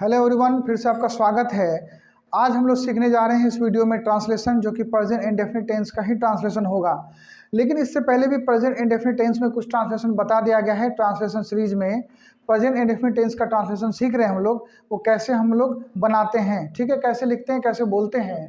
Hello everyone, फिर से आपका स्वागत है। आज हम लोग सीखने जा रहे हैं इस वीडियो में ट्रांसलेशन, जो कि प्रेजेंट इंडेफिनिट टेंस का ही ट्रांसलेशन होगा। लेकिन इससे पहले भी प्रेजेंट इंडेफिनिट टेंस में कुछ ट्रांसलेशन बता दिया गया है। ट्रांसलेशन सीरीज में प्रेजेंट इंडेफिनिट टेंस का ट्रांसलेशन सीख रहे हैं हम लोग, वो कैसे हम लोग बनाते हैं, ठीक है, कैसे लिखते हैं, कैसे बोलते हैं।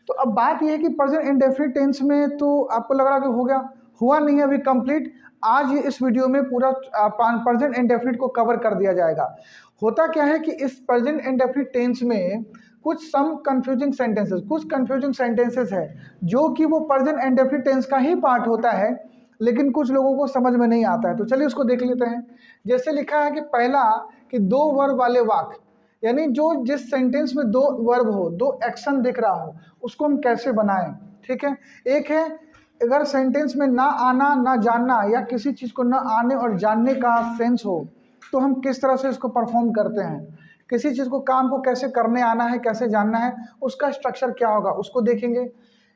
तो अब बात यह है कि प्रेजेंट इंडेफिनिट टेंस में तो आपको लग रहा है कि हो गया, हुआ नहीं है अभी कंप्लीट। आज ये इस वीडियो में पूरा प्रेजेंट इंडेफिनिट को कवर कर दिया जाएगा। होता क्या है कि इस प्रेजेंट इंडेफिनिट टेंस में कुछ कंफ्यूजिंग सेंटेंसेस है जो कि वो प्रेजेंट इंडेफिनिट टेंस का ही पार्ट होता है, लेकिन कुछ लोगों को समझ में नहीं आता है। तो चलिए उसको देख लेते हैं। जैसे लिखा है कि पहला कि दो वर्ब वाले वाक्य, यानी जो जिस सेंटेंस में दो वर्ब हो, दो एक्शन दिख रहा हो, उसको हम कैसे बनाएं। ठीक है, एक है अगर सेंटेंस में ना आना ना जानना, या किसी चीज़ को ना आने और जानने का सेंस हो, तो हम किस तरह से इसको परफॉर्म करते हैं। किसी चीज़ को, काम को कैसे करने आना है, कैसे जानना है, उसका स्ट्रक्चर क्या होगा, उसको देखेंगे।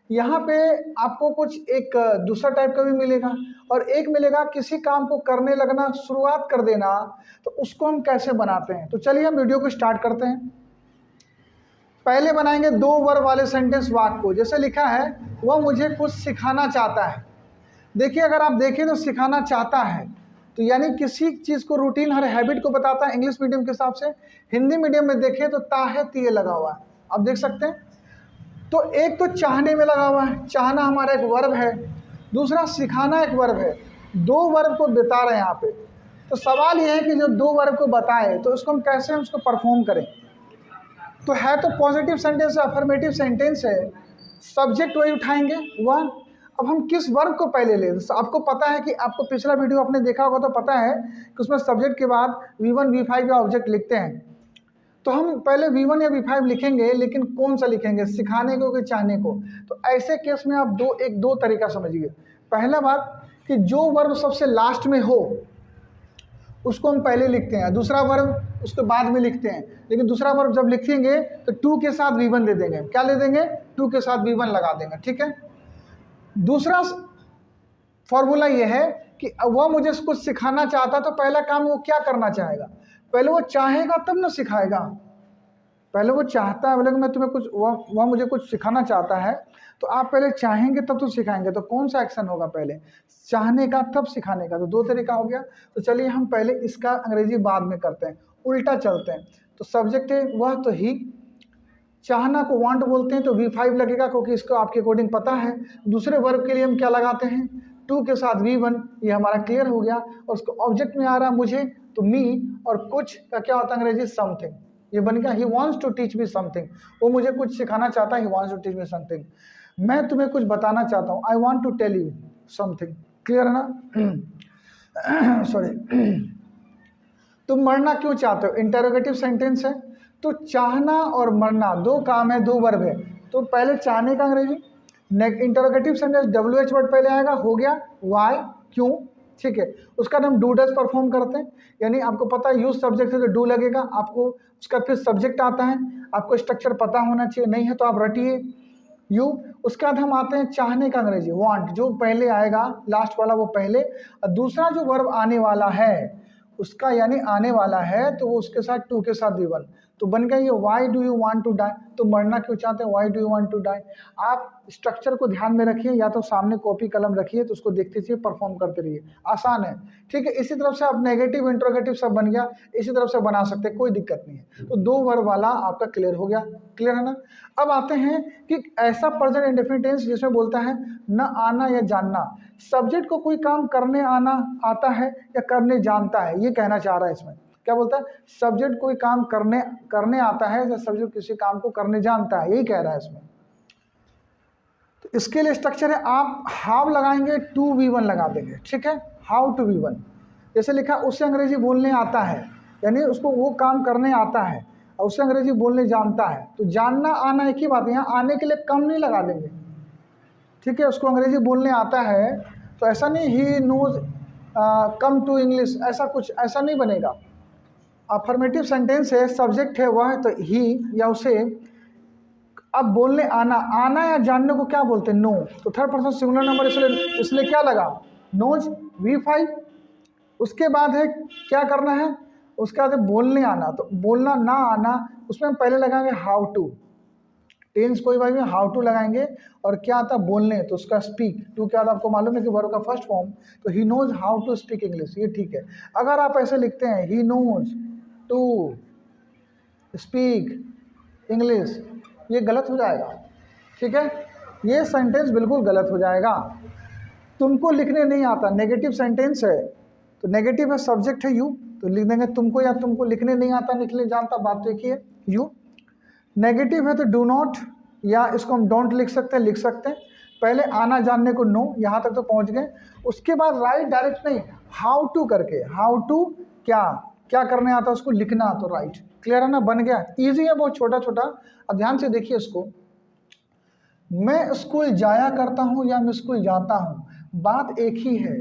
यहाँ पे आपको कुछ एक दूसरा टाइप का भी मिलेगा, और एक मिलेगा किसी काम को करने लगना, शुरुआत कर देना, तो उसको हम कैसे बनाते हैं। तो चलिए हम वीडियो को स्टार्ट करते हैं। पहले बनाएंगे दो वर्ब वाले सेंटेंस वाक्य को। जैसे लिखा है वह मुझे कुछ सिखाना चाहता है। देखिए, अगर आप देखें तो सिखाना चाहता है तो यानी किसी चीज़ को, रूटीन, हर हैबिट को बताता है इंग्लिश मीडियम के हिसाब से। हिंदी मीडियम में देखें तो ता है, तिये लगा हुआ है, आप देख सकते हैं। तो एक तो चाहने में लगा हुआ है, चाहना हमारा एक वर्ब है, दूसरा सिखाना एक वर्ब है। दो वर्ब को बता रहे हैं यहाँ पे। तो सवाल यह है कि जो दो वर्ब को बताएं तो उसको हम कैसे उसको परफॉर्म करें। तो है तो पॉजिटिव सेंटेंस है, अफर्मेटिव सेंटेंस है, सब्जेक्ट वही उठाएंगे वह। अब हम किस वर्ब को पहले लें। आपको पता है कि, आपको पिछला वीडियो आपने देखा होगा तो पता है कि उसमें सब्जेक्ट के बाद V1 V5 का ऑब्जेक्ट लिखते हैं। तो हम पहले V1 या V5 लिखेंगे, लेकिन कौन सा लिखेंगे, सिखाने को कि चाहने को। तो ऐसे केस में आप दो तरीका समझिए। पहला बात कि जो वर्ब सबसे लास्ट में हो उसको हम पहले लिखते हैं, दूसरा वर्ब उसके बाद में लिखते हैं। लेकिन दूसरा वर्ब जब लिखेंगे तो टू के साथ V1 दे देंगे। क्या ले देंगे, टू के साथ V1 लगा देंगे। ठीक है, दूसरा फॉर्मूला यह है कि वह मुझे कुछ सिखाना चाहता, तो पहला काम वो क्या करना चाहेगा, पहले वो चाहेगा तब ना सिखाएगा। पहले वो चाहता है, बोले कि मैं तुम्हें कुछ, वह मुझे कुछ सिखाना चाहता है, तो आप पहले चाहेंगे तब तो सिखाएंगे। तो कौन सा एक्शन होगा, पहले चाहने का तब सिखाने का। तो दो तरीका हो गया। तो चलिए हम पहले इसका अंग्रेजी बाद में करते हैं, उल्टा चलते हैं। तो सब्जेक्ट है वह, तो ही। चाहना को वांट बोलते हैं तो V5 लगेगा, क्योंकि इसको आपके अकॉर्डिंग पता है। दूसरे वर्ब के लिए हम क्या लगाते हैं, टू के साथ V1। ये हमारा क्लियर हो गया। और उसको ऑब्जेक्ट में आ रहा है मुझे, तो मी, और कुछ का क्या होता है अंग्रेजी, समथिंग। ये बन गया he wants to teach me something. वो मुझे कुछ सिखाना चाहता है, he wants to teach me something. मैं तुम्हें कुछ बताना चाहता हूँ, I want to tell you something. Clear है ना। सॉरी। तुम मरना क्यों चाहते हो, इंटरोगेटिव सेंटेंस है। तो चाहना और मरना दो काम है, दो वर्ब है। तो पहले चाहने का अंग्रेजी, इंटरोगेटिव सेंटेंस WH वर्ड पहले आएगा, हो गया वाई, क्यों। ठीक है, उसका हम डू डज परफॉर्म करते हैं, यानी आपको पता है यूज सब्जेक्ट है तो डू लगेगा आपको। उसका फिर सब्जेक्ट आता है, आपको स्ट्रक्चर पता होना चाहिए, नहीं है तो आप रटिए यू। उसके बाद हम आते हैं चाहने का अंग्रेजी, वांट, जो पहले आएगा लास्ट वाला वो पहले, और दूसरा जो वर्ब आने वाला है उसका, यानी आने वाला है तो वो उसके साथ टू के साथ V1। तो बन गया ये why do you want to die. तो मरना क्यों चाहते हैं, why do you want to die. आप स्ट्रक्चर को ध्यान में रखिए, या तो सामने कॉपी कलम रखिए, तो उसको देखते चलिए, परफॉर्म करते रहिए, आसान है। ठीक है, इसी तरफ से आप नेगेटिव इंट्रोगेटिव सब बन गया, इसी तरफ से बना सकते हैं, कोई दिक्कत नहीं है। तो दो वर्ब वाला आपका क्लियर हो गया। क्लियर है ना। अब आते हैं कि ऐसा प्रेजेंट इंडेफिनिट टेंस जिसमें बोलता है न आना या जानना। सब्जेक्ट को कोई काम करने आना आता है या करने जानता है, ये कहना चाह रहा है इसमें। क्या बोलता है, सब्जेक्ट कोई काम करने आता है या सब्जेक्ट किसी काम को करने जानता है, यही कह रहा है इसमें। तो इसके लिए स्ट्रक्चर है, आप हाउ लगाएंगे, टू V1 लगा देंगे। ठीक है, हाउ टू V1। जैसे लिखा उसे अंग्रेजी बोलने आता है, यानी उसको वो काम करने आता है, और उसे अंग्रेजी बोलने जानता है। तो जानना आना एक ही बात है, यहाँ आने के लिए कम नहीं लगा देंगे। ठीक है, उसको अंग्रेजी बोलने आता है तो ऐसा नहीं he knows come to English, ऐसा कुछ ऐसा नहीं बनेगा। अफर्मेटिव सेंटेंस है, सब्जेक्ट है वह, तो ही या उसे। अब बोलने आना, आना या जानने को क्या बोलते हैं, नो। तो थर्ड पर्सन सिंगुलर नंबर, इसलिए क्या लगा, नोज V5। उसके बाद है क्या करना है, उसके बाद बोलने आना, तो बोलना ना आना उसमें हम पहले लगाएंगे हाउ टू। टेंस कोई भाई में हाउ टू लगाएंगे, और क्या आता है बोलने, तो उसका स्पीक। टू क्या आता है आपको मालूम है कि वर्ब का फर्स्ट फॉर्म, तो he knows how to speak English, ये ठीक है। अगर आप ऐसे लिखते हैं he knows to speak English, ये गलत हो जाएगा, ठीक है, ये सेंटेंस बिल्कुल गलत हो जाएगा। तुमको लिखने नहीं आता, नेगेटिव सेंटेंस है, तो नेगेटिव है, सब्जेक्ट है यू, तो लिख देंगे तुमको, या तुमको लिखने नहीं आता, लिखने जानता, बात तो एक ही है यू। नेगेटिव है तो डू नॉट, या इसको हम डोंट लिख सकते हैं, लिख सकते हैं। पहले आना जानने को नो, यहाँ तक तो पहुँच गए। उसके बाद राइट डायरेक्ट नहीं, हाउ टू करके, हाउ टू क्या क्या करने आता उसको लिखना, तो राइट। क्लियर है ना, बन गया, ईजी है, बहुत छोटा छोटा। अब ध्यान से देखिए इसको, मैं स्कूल जाया करता हूँ या मैं स्कूल जाता हूँ, बात एक ही है।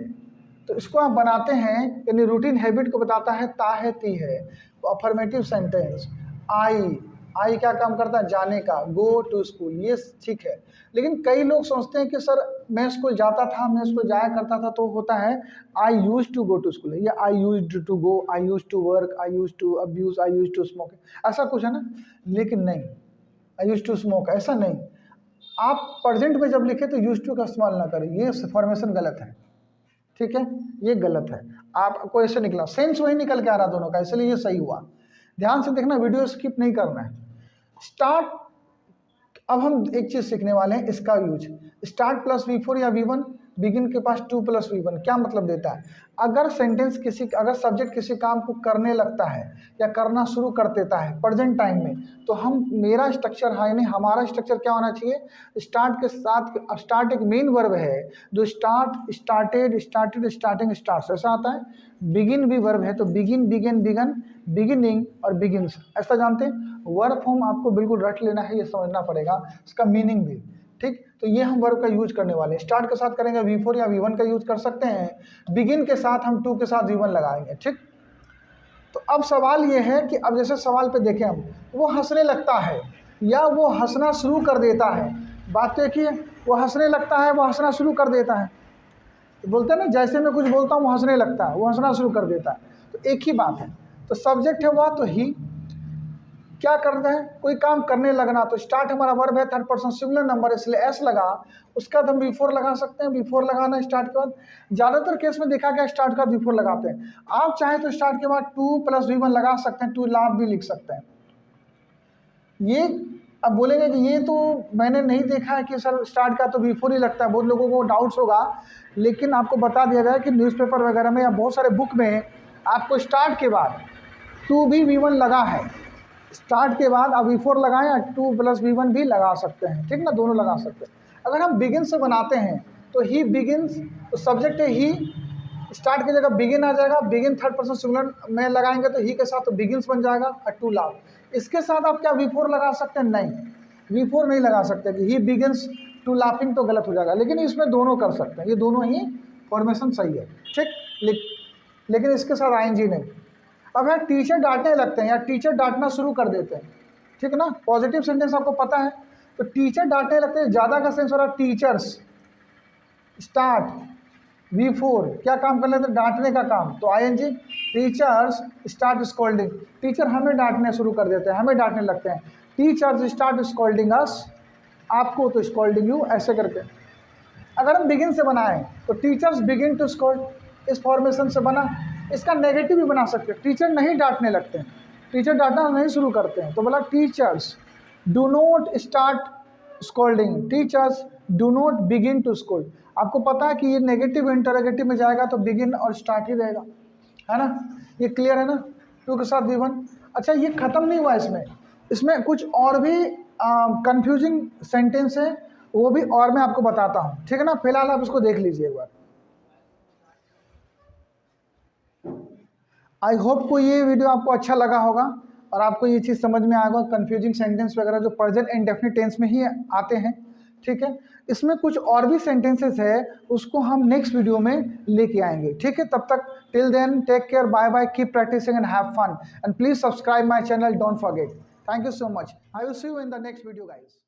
तो इसको आप बनाते हैं, यानी रूटीन हैबिट को बताता है, ता है ती है, तो अफर्मेटिव सेंटेंस। आई क्या काम करता है, जाने का, गो टू स्कूल, ये ठीक है। लेकिन कई लोग सोचते हैं कि सर मैं स्कूल जाता था, मैं स्कूल जाया करता था, तो होता है I use to go to school, या I use to go, I use to work, I use to abuse, I use to smoke, ऐसा कुछ है ना। लेकिन नहीं, आई यूज टू स्मोक ऐसा नहीं। आप प्रेजेंट में जब लिखे तो यूज टू का इस्तेमाल ना करें, ये फॉर्मेशन गलत है, ठीक है, ये गलत है। आपको ऐसे निकला, सेंस वही निकल के आ रहा दोनों का, इसलिए ये सही हुआ। ध्यान से देखना, वीडियो स्किप नहीं करना है। स्टार्ट, अब हम एक चीज सीखने वाले हैं, इसका यूज। स्टार्ट प्लस V4 या V1, बिगिन के पास 2 प्लस V1 क्या मतलब देता है। अगर सेंटेंस अगर सब्जेक्ट किसी काम को करने लगता है या करना शुरू कर देता है प्रेजेंट टाइम में, तो मेरा स्ट्रक्चर है, यानी हमारा स्ट्रक्चर क्या होना चाहिए, स्टार्ट के साथ। अब स्टार्ट एक मेन वर्ब है, जो start, started, started, starting, starts ऐसा आता है। बिगिन भी वर्ब है, तो बिगिन, बिगन, बिगन, बिगिनिंग और बिगिन्स, ऐसा जानते हैं। वर्ब फॉर्म आपको बिल्कुल रट लेना है, ये समझना पड़ेगा, इसका मीनिंग भी, ठीक। तो ये हम वर्ब का यूज करने वाले हैं। स्टार्ट के साथ करेंगे V4 या V1 का यूज कर सकते हैं। बिगिन के साथ हम 2 के साथ V1 लगाएंगे, ठीक। तो अब सवाल ये है कि अब जैसे सवाल पे देखें हम, वो हंसने लगता है या वो हंसना शुरू कर देता है, बात तो एक ही है। वो हंसने लगता है, वो हंसना शुरू कर देता है, तो बोलते हैं ना, जैसे मैं कुछ बोलता हूँ वो हंसने लगता है, वो हंसना शुरू कर देता है, तो एक ही बात है। तो सब्जेक्ट है वह, तो ही क्या करते हैं, कोई काम करने लगना, तो स्टार्ट हमारा वर्ब है, थर्ड पर्सन सिंगुलर नंबर, इसलिए एस लगा, उसका हम V4 लगा सकते हैं। V4 लगाना स्टार्ट के बाद, ज़्यादातर केस में देखा गया स्टार्ट का V4 लगाते हैं। आप चाहे तो स्टार्ट के बाद 2 प्लस V1 लगा सकते हैं, टू लाभ भी लिख सकते हैं। ये अब बोलेंगे कि ये तो मैंने नहीं देखा है कि सर स्टार्ट का तो V4 ही लगता है, बहुत लोगों को डाउट्स होगा। लेकिन आपको बता दिया गया कि न्यूज़पेपर वगैरह में या बहुत सारे बुक में आपको स्टार्ट के बाद 2 भी V1 लगा है। स्टार्ट के बाद आप V4 लगाएं या 2 प्लस V1 भी लगा सकते हैं, ठीक ना, दोनों लगा सकते हैं। अगर हम बिगिन से बनाते हैं तो ही बिगिन्स, तो सब्जेक्ट है ही, स्टार्ट की जगह बिगिन आ जाएगा, बिगिन थर्ड पर्सन सिंगुलर में लगाएंगे तो ही के साथ तो बिगिन्स बन जाएगा, और 2 लाभ। इसके साथ आप क्या V4 लगा सकते हैं, नहीं, V4 नहीं लगा सकते कि ही बिगिन्स टू लाफिंग, तो गलत हो जाएगा। लेकिन इसमें दोनों कर सकते हैं, ये दोनों ही फॉर्मेशन सही है, ठीक। लेकिन इसके साथ ING नहीं। अब यार टीचर डांटने लगते हैं या टीचर डांटना शुरू कर देते हैं, ठीक है ना, पॉजिटिव सेंटेंस आपको पता है। तो टीचर डांटने लगते हैं, ज़्यादा का सेंस हो रहा है टीचर्स, स्टार्ट V4 क्या काम कर लेते हैं, डांटने का काम, तो ING। Teachers start scolding, teacher हमें डांटने शुरू कर देते हैं, हमें डांटने लगते हैं। टीचर्स स्टार्ट स्कोल्डिंग अस, आपको तो स्कोल्डिंग यू, ऐसे करके। अगर हम बिगिन से बनाएं तो टीचर्स बिगिन टू स्कोल्ड, इस फॉर्मेशन से बना। इसका नेगेटिव भी बना सकते हैं, टीचर नहीं डांटने लगते हैं, टीचर डांटना नहीं शुरू करते हैं, तो बोला teachers do not start scolding, teachers do not begin to scold. आपको पता है कि ये नेगेटिव इंटरोगेटिव में जाएगा तो बिगिन और स्टार्ट ही रहेगा, है ना, ये क्लियर है ना। 2 के साथ V1। अच्छा, ये खत्म नहीं हुआ, इसमें कुछ और भी कंफ्यूजिंग सेंटेंस है, वो भी और मैं आपको बताता हूँ, ठीक है ना। फिलहाल आप इसको देख लीजिए एक बार। आई होप को ये वीडियो आपको अच्छा लगा होगा और आपको ये चीज़ समझ में आएगा, कंफ्यूजिंग सेंटेंस वगैरह जो प्रेजेंट इंडेफिनिट टेंस में ही आते हैं, ठीक है। इसमें कुछ और भी सेंटेंसेस है, उसको हम नेक्स्ट वीडियो में लेके आएंगे, ठीक है। तब तक till then take care, bye bye, keep practising and have fun, and please subscribe my channel, don't forget. Thank you so much, I will see you in the next video guys.